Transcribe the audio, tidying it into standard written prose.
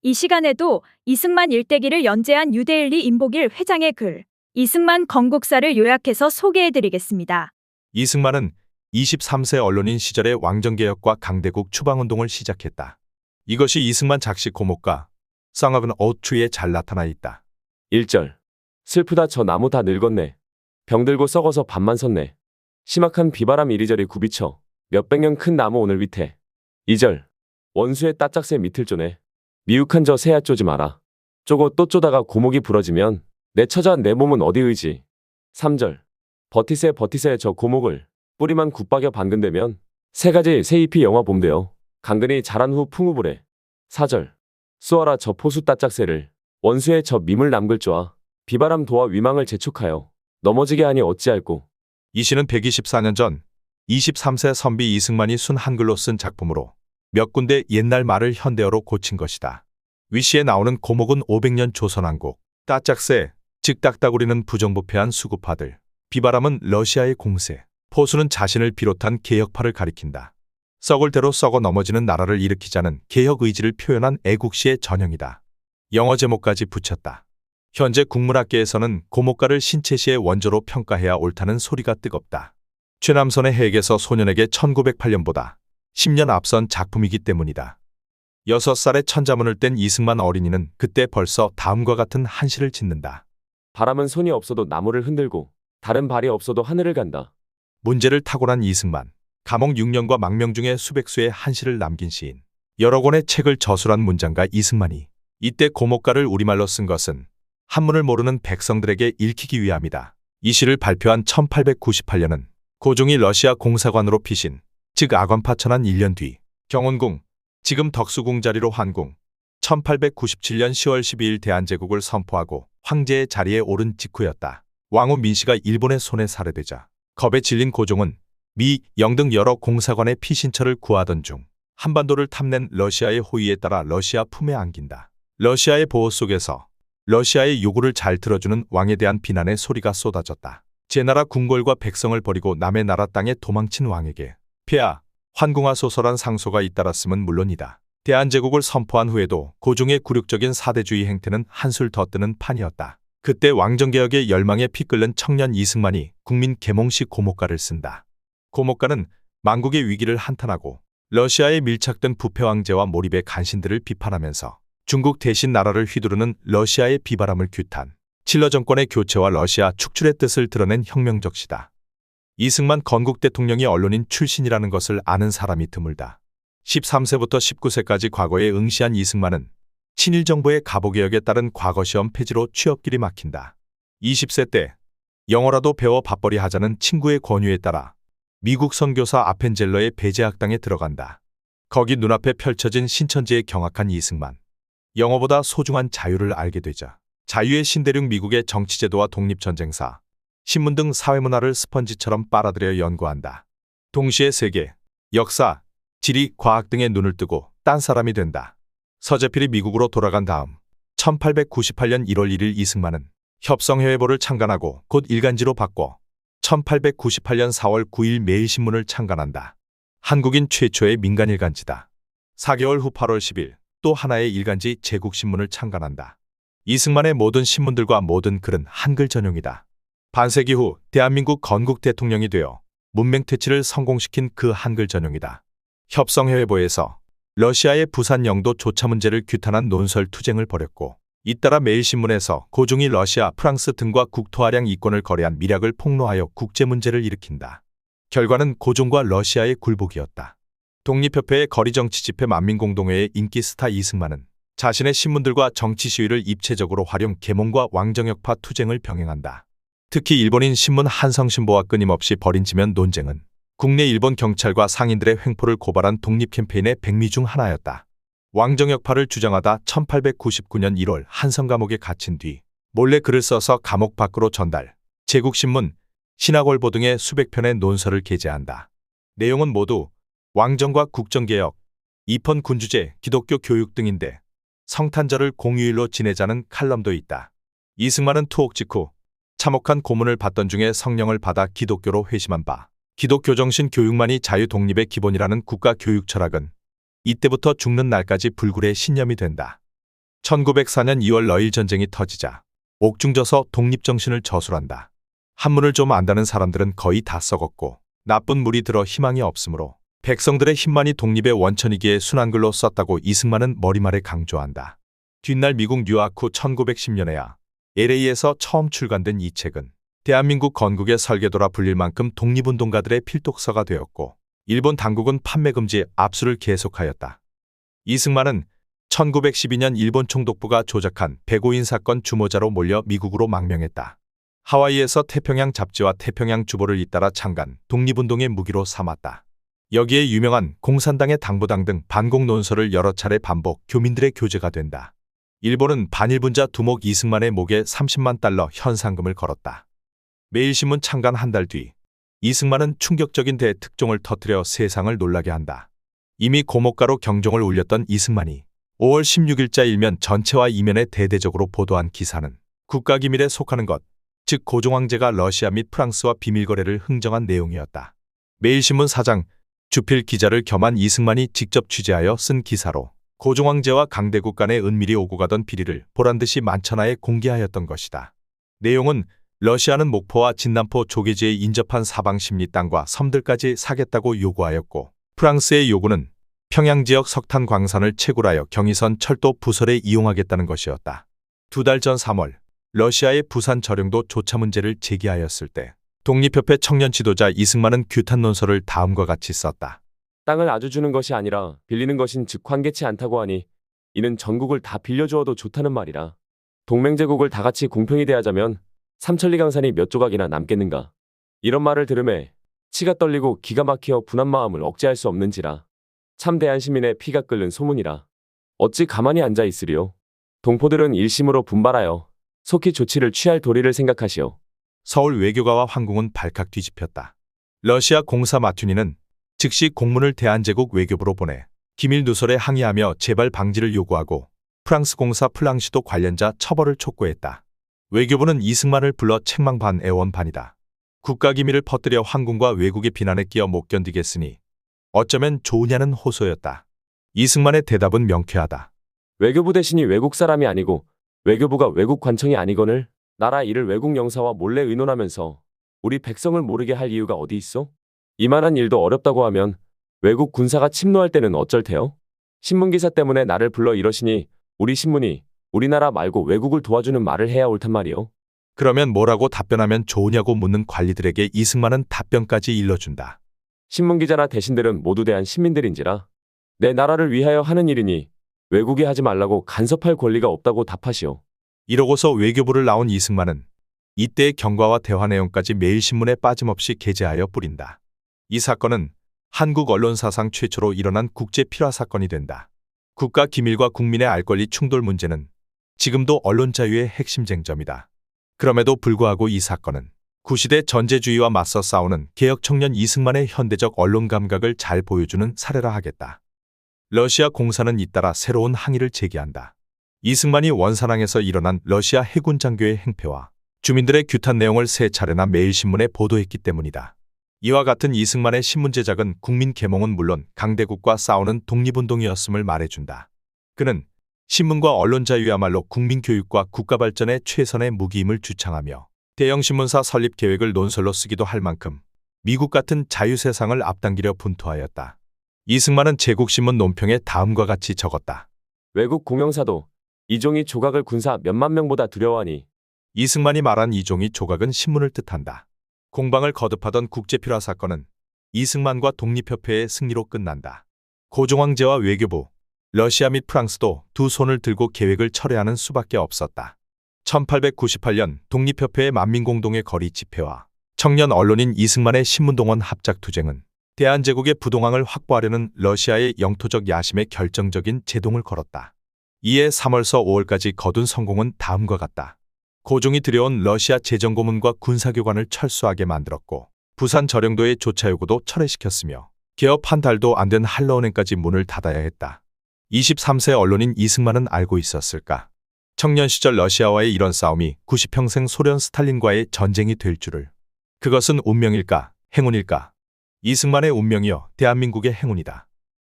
이 시간에도 이승만 일대기를 연재한 유대일리 임복일 회장의 글, 이승만 건국사를 요약해서 소개해드리겠습니다. 이승만은 23세 언론인 시절에 왕정개혁과 강대국 추방운동을 시작했다. 이것이 이승만 작시 고목가 쌍학은 어투에 잘 나타나 있다. 1절. 슬프다 저 나무 다 늙었네. 병들고 썩어서 밤만 섰네. 심악한 비바람 이리저리 굽이쳐 몇백 년 큰 나무 오늘 위태. 2절. 원수의 따짝새 밑을 쪼네. 미혹한 저 새야 쪼지 마라. 쪼고 또 쪼다가 고목이 부러지면 내 처자 내 몸은 어디 의지. 3절. 버티세 저 고목을 뿌리만 굳박여 방근되면 세 가지 새 잎이 영화 봄되어 강근이 자란 후 풍우불에. 4절. 쏘아라 저 포수 따짝새를 원수의 저 밈을 남글 쪼아 비바람 도와 위망을 재촉하여 넘어지게 하니 어찌할꼬. 이 시는 124년 전 23세 선비 이승만이 순 한글로 쓴 작품으로 몇 군데 옛날 말을 현대어로 고친 것이다. 위시에 나오는 고목은 500년 조선왕국, 따짝새, 즉 딱따구리는 부정부패한 수구파들, 비바람은 러시아의 공세, 포수는 자신을 비롯한 개혁파를 가리킨다. 썩을 대로 썩어 넘어지는 나라를 일으키자는 개혁 의지를 표현한 애국시의 전형이다. 영어 제목까지 붙였다. 현재 국문학계에서는 고목가를 신체시의 원조로 평가해야 옳다는 소리가 뜨겁다. 최남선의 핵에서 소년에게 1908년보다 10년 앞선 작품이기 때문이다. 6살에 천자문을 뗀 이승만 어린이는 그때 벌써 다음과 같은 한시를 짓는다. 바람은 손이 없어도 나무를 흔들고 다른 발이 없어도 하늘을 간다. 문제를 타고난 이승만, 감옥 6년과 망명 중에 수백 수의 한시를 남긴 시인, 여러 권의 책을 저술한 문장가 이승만이 이때 고목가를 우리말로 쓴 것은 한문을 모르는 백성들에게 읽히기 위함이다. 이 시를 발표한 1898년은 고종이 러시아 공사관으로 피신, 즉 아관파 천한 1년 뒤 경운궁, 지금 덕수궁 자리로 환궁, 1897년 10월 12일 대한제국을 선포하고 황제의 자리에 오른 직후였다. 왕후 민씨가 일본의 손에 살해되자 겁에 질린 고종은 미, 영 등 여러 공사관의 피신처를 구하던 중 한반도를 탐낸 러시아의 호의에 따라 러시아 품에 안긴다. 러시아의 보호 속에서 러시아의 요구를 잘 들어주는 왕에 대한 비난의 소리가 쏟아졌다. 제 나라 궁궐과 백성을 버리고 남의 나라 땅에 도망친 왕에게 폐하, 환궁하소서란 상소가 잇따랐음은 물론이다. 대한제국을 선포한 후에도 고종의 굴욕적인 사대주의 행태는 한술 더 뜨는 판이었다. 그때 왕정개혁의 열망에 피 끓는 청년 이승만이 국민 계몽시 고목가를 쓴다. 고목가는 만국의 위기를 한탄하고 러시아에 밀착된 부패 황제와 몰입의 간신들을 비판하면서 중국 대신 나라를 휘두르는 러시아의 비바람을 규탄, 칠러 정권의 교체와 러시아 축출의 뜻을 드러낸 혁명적 시다. 이승만 건국 대통령이 언론인 출신이라는 것을 아는 사람이 드물다. 13세부터 19세까지 과거에 응시한 이승만은 친일 정부의 가보개혁에 따른 과거시험 폐지로 취업길이 막힌다. 20세 때 영어라도 배워 밥벌이 하자는 친구의 권유에 따라 미국 선교사 아펜젤러의 배제학당에 들어간다. 거기 눈앞에 펼쳐진 신천지에 경악한 이승만. 영어보다 소중한 자유를 알게 되자 자유의 신대륙 미국의 정치제도와 독립전쟁사, 신문 등 사회문화를 스펀지처럼 빨아들여 연구한다. 동시에 세계, 역사, 지리, 과학 등에 눈을 뜨고 딴 사람이 된다. 서재필이 미국으로 돌아간 다음 1898년 1월 1일 이승만은 협성회보를 창간하고 곧 일간지로 바꿔 1898년 4월 9일 매일신문을 창간한다. 한국인 최초의 민간일간지다. 4개월 후 8월 10일 또 하나의 일간지 제국신문을 창간한다. 이승만의 모든 신문들과 모든 글은 한글 전용이다. 반세기 후 대한민국 건국 대통령이 되어 문맹퇴치를 성공시킨 그 한글 전용이다. 협성회보에서 러시아의 부산 영도 조차 문제를 규탄한 논설 투쟁을 벌였고 잇따라 매일신문에서 고종이 러시아, 프랑스 등과 국토화량 이권을 거래한 미략을 폭로하여 국제문제를 일으킨다. 결과는 고종과 러시아의 굴복이었다. 독립협회의 거리정치 집회 만민공동회의 인기 스타 이승만은 자신의 신문들과 정치 시위를 입체적으로 활용 계몽과 왕정혁파 투쟁을 병행한다. 특히 일본인 신문 한성신보와 끊임없이 벌인 지면 논쟁은 국내 일본 경찰과 상인들의 횡포를 고발한 독립 캠페인의 백미 중 하나였다. 왕정혁파를 주장하다 1899년 1월 한성 감옥에 갇힌 뒤 몰래 글을 써서 감옥 밖으로 전달, 제국신문, 신학월보 등의 수백 편의 논설을 게재한다. 내용은 모두 왕정과 국정개혁, 입헌 군주제, 기독교 교육 등인데 성탄절을 공휴일로 지내자는 칼럼도 있다. 이승만은 투옥 직후 참혹한 고문을 받던 중에 성령을 받아 기독교로 회심한 바, 기독교정신 교육만이 자유 독립의 기본이라는 국가 교육 철학은 이때부터 죽는 날까지 불굴의 신념이 된다. 1904년 2월 러일 전쟁이 터지자 옥중져서 독립정신을 저술한다. 한문을 좀 안다는 사람들은 거의 다 썩었고 나쁜 물이 들어 희망이 없으므로 백성들의 힘만이 독립의 원천이기에 순한글로 썼다고 이승만은 머리말에 강조한다. 뒷날 미국 뉴아크 후 1910년에야 LA에서 처음 출간된 이 책은 대한민국 건국의 설계도라 불릴 만큼 독립운동가들의 필독서가 되었고 일본 당국은 판매 금지 압수를 계속하였다. 이승만은 1912년 일본 총독부가 조작한 백오인 사건 주모자로 몰려 미국으로 망명했다. 하와이에서 태평양 잡지와 태평양 주보를 잇따라 창간 독립운동의 무기로 삼았다. 여기에 유명한 공산당의 당부당 등 반공 논설을 여러 차례 반복 교민들의 교재가 된다. 일본은 반일분자 두목 이승만의 목에 30만 달러 현상금을 걸었다. 매일신문 창간 한 달 뒤 이승만은 충격적인 대특종을 터뜨려 세상을 놀라게 한다. 이미 고목가로 경종을 울렸던 이승만이 5월 16일자 일면 전체와 이면에 대대적으로 보도한 기사는 국가기밀에 속하는 것, 즉 고종황제가 러시아 및 프랑스와 비밀거래를 흥정한 내용이었다. 매일신문 사장, 주필 기자를 겸한 이승만이 직접 취재하여 쓴 기사로 고종황제와 강대국 간의 은밀히 오고 가던 비리를 보란듯이 만천하에 공개하였던 것이다. 내용은 러시아는 목포와 진남포 조개지에 인접한 사방십리 땅과 섬들까지 사겠다고 요구하였고 프랑스의 요구는 평양 지역 석탄 광산을 채굴하여 경의선 철도 부설에 이용하겠다는 것이었다. 2달 전 3월 러시아의 부산 저령도 조차 문제를 제기하였을 때 독립협회 청년 지도자 이승만은 규탄 논설을 다음과 같이 썼다. 땅을 아주 주는 것이 아니라 빌리는 것인 즉 관계치 않다고 하니 이는 전국을 다 빌려주어도 좋다는 말이라. 동맹제국을 다 같이 공평히 대하자면 삼천리 강산이 몇 조각이나 남겠는가. 이런 말을 들음에 치가 떨리고 기가 막혀 분한 마음을 억제할 수 없는지라. 참 대한시민의 피가 끓는 소문이라. 어찌 가만히 앉아 있으리요. 동포들은 일심으로 분발하여 속히 조치를 취할 도리를 생각하시오. 서울 외교가와 황궁은 발칵 뒤집혔다. 러시아 공사 마튜니는 즉시 공문을 대한제국 외교부로 보내 기밀 누설에 항의하며 재발 방지를 요구하고 프랑스 공사 플랑시도 관련자 처벌을 촉구했다. 외교부는 이승만을 불러 책망 반 애원 반이다. 국가기밀을 퍼뜨려 황궁과 외국의 비난에 끼어 못 견디겠으니 어쩌면 좋으냐는 호소였다. 이승만의 대답은 명쾌하다. 외교부 대신이 외국 사람이 아니고 외교부가 외국 관청이 아니거늘 나라 일을 외국 영사와 몰래 의논하면서 우리 백성을 모르게 할 이유가 어디 있어? 이만한 일도 어렵다고 하면 외국 군사가 침노할 때는 어쩔 테요? 신문기사 때문에 나를 불러 이러시니 우리 신문이 우리나라 말고 외국을 도와주는 말을 해야 옳단 말이오. 그러면 뭐라고 답변하면 좋으냐고 묻는 관리들에게 이승만은 답변까지 일러준다. 신문기자나 대신들은 모두 대한 시민들인지라 내 나라를 위하여 하는 일이니 외국에 하지 말라고 간섭할 권리가 없다고 답하시오. 이러고서 외교부를 나온 이승만은 이때의 경과와 대화 내용까지 매일신문에 빠짐없이 게재하여 뿌린다. 이 사건은 한국 언론사상 최초로 일어난 국제 필화 사건이 된다. 국가 기밀과 국민의 알 권리 충돌 문제는 지금도 언론 자유의 핵심 쟁점이다. 그럼에도 불구하고 이 사건은 구시대 전제주의와 맞서 싸우는 개혁 청년 이승만의 현대적 언론 감각을 잘 보여주는 사례라 하겠다. 러시아 공사는 잇따라 새로운 항의를 제기한다. 이승만이 원산항에서 일어난 러시아 해군 장교의 행패와 주민들의 규탄 내용을 세 차례나 매일신문에 보도했기 때문이다. 이와 같은 이승만의 신문 제작은 국민 계몽은 물론 강대국과 싸우는 독립운동이었음을 말해준다. 그는 신문과 언론 자유야말로 국민 교육과 국가 발전의 최선의 무기임을 주창하며 대형 신문사 설립 계획을 논설로 쓰기도 할 만큼 미국 같은 자유 세상을 앞당기려 분투하였다. 이승만은 제국신문 논평에 다음과 같이 적었다. 외국 공영사도 이종이 조각을 군사 몇만 명보다 두려워하니 이승만이 말한 이종이 조각은 신문을 뜻한다. 공방을 거듭하던 국제필화 사건은 이승만과 독립협회의 승리로 끝난다. 고종황제와 외교부, 러시아 및 프랑스도 두 손을 들고 계획을 철회하는 수밖에 없었다. 1898년 독립협회의 만민공동의 거리 집회와 청년 언론인 이승만의 신문동원 합작투쟁은 대한제국의 부동항을 확보하려는 러시아의 영토적 야심에 결정적인 제동을 걸었다. 이에 3월서 5월까지 거둔 성공은 다음과 같다. 고종이 들여온 러시아 재정고문과 군사교관을 철수하게 만들었고 부산 저령도의 조차 요구도 철회시켰으며 개업 한 달도 안 된 한러은행까지 문을 닫아야 했다. 23세 언론인 이승만은 알고 있었을까? 청년 시절 러시아와의 이런 싸움이 90평생 소련 스탈린과의 전쟁이 될 줄을. 그것은 운명일까? 행운일까? 이승만의 운명이여 대한민국의 행운이다.